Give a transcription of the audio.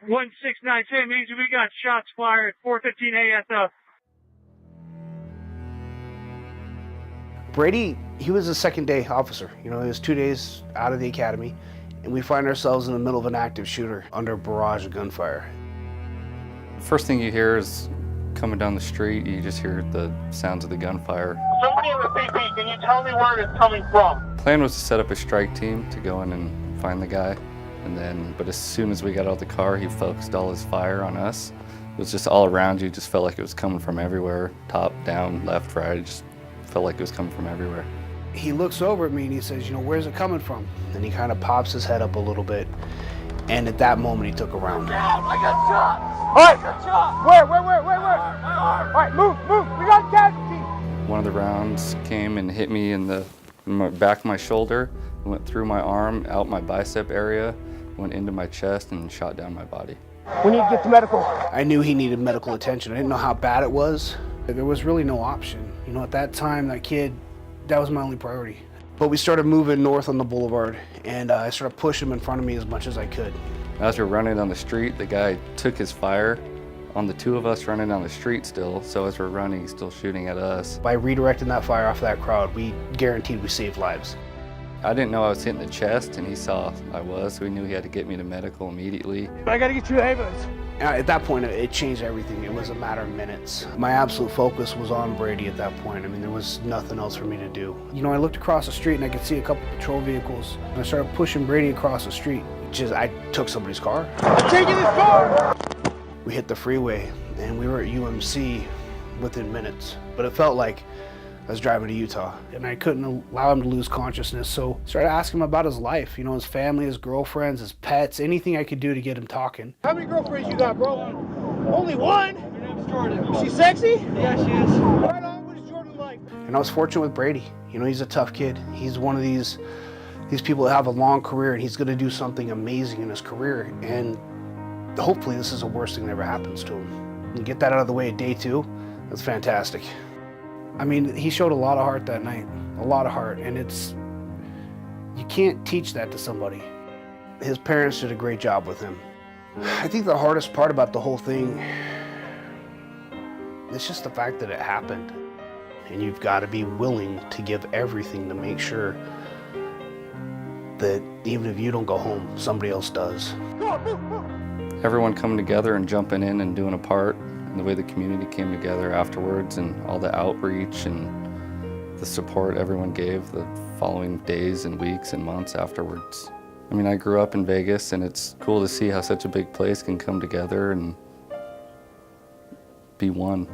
1692 means we got shots fired, 4:15 ASF. Brady, he was a second day officer. You know, he was 2 days out of the academy, and we find ourselves in the middle of an active shooter under a barrage of gunfire. First thing you hear is coming down the street, you just hear the sounds of the gunfire. Somebody in the CP, can you tell me where it's coming from? The plan was to set up a strike team to go in and find the guy. But as soon as we got out of the car, he focused all his fire on us. It was just all around you, just felt like it was coming from everywhere. Top, down, left, right, it just felt like it was coming from everywhere. He looks over at me and he says, you know, where's it coming from? And he kind of pops his head up a little bit. And at that moment, he took a round. I got shot! All right. I got shot! Where? My arm! All right, move. We got casualty. One of the rounds came and hit me in the back of my shoulder, went through my arm, out my bicep area, went into my chest and shot down my body. We need to get to medical. I knew he needed medical attention. I didn't know how bad it was. There was really no option. You know, at that time, that kid, that was my only priority. But we started moving north on the boulevard, and I started pushing him in front of me as much as I could. As we were running down the street, the guy took his fire on the two of us running down the street still, so as we're running, he's still shooting at us. By redirecting that fire off that crowd, we guaranteed we saved lives. I didn't know I was hitting the chest, and he saw I was, so he knew he had to get me to medical immediately. I gotta get you to ambulance. At that point, it changed everything. It was a matter of minutes. My absolute focus was on Brady at that point. I mean, there was nothing else for me to do. You know, I looked across the street and I could see a couple patrol vehicles, and I started pushing Brady across the street. I took somebody's car. I'm taking this car! We hit the freeway, and we were at UMC within minutes. But it felt like I was driving to Utah, and I couldn't allow him to lose consciousness, so I started asking him about his life, you know, his family, his girlfriends, his pets, anything I could do to get him talking. How many girlfriends you got, bro? Only one? Her name's Jordan. Is she sexy? Yeah, she is. Right on. What is Jordan like? And I was fortunate with Brady. You know, he's a tough kid. He's one of these people that have a long career, and he's gonna do something amazing in his career, and hopefully this is the worst thing that ever happens to him. And get that out of the way at day 2, that's fantastic. I mean, he showed a lot of heart that night, a lot of heart, and you can't teach that to somebody. His parents did a great job with him. I think the hardest part about the whole thing is just the fact that it happened. And you've got to be willing to give everything to make sure that even if you don't go home, somebody else does. Everyone coming together and jumping in and doing a part, and the way the community came together afterwards, and all the outreach and the support everyone gave the following days and weeks and months afterwards. I mean, I grew up in Vegas, and it's cool to see how such a big place can come together and be one.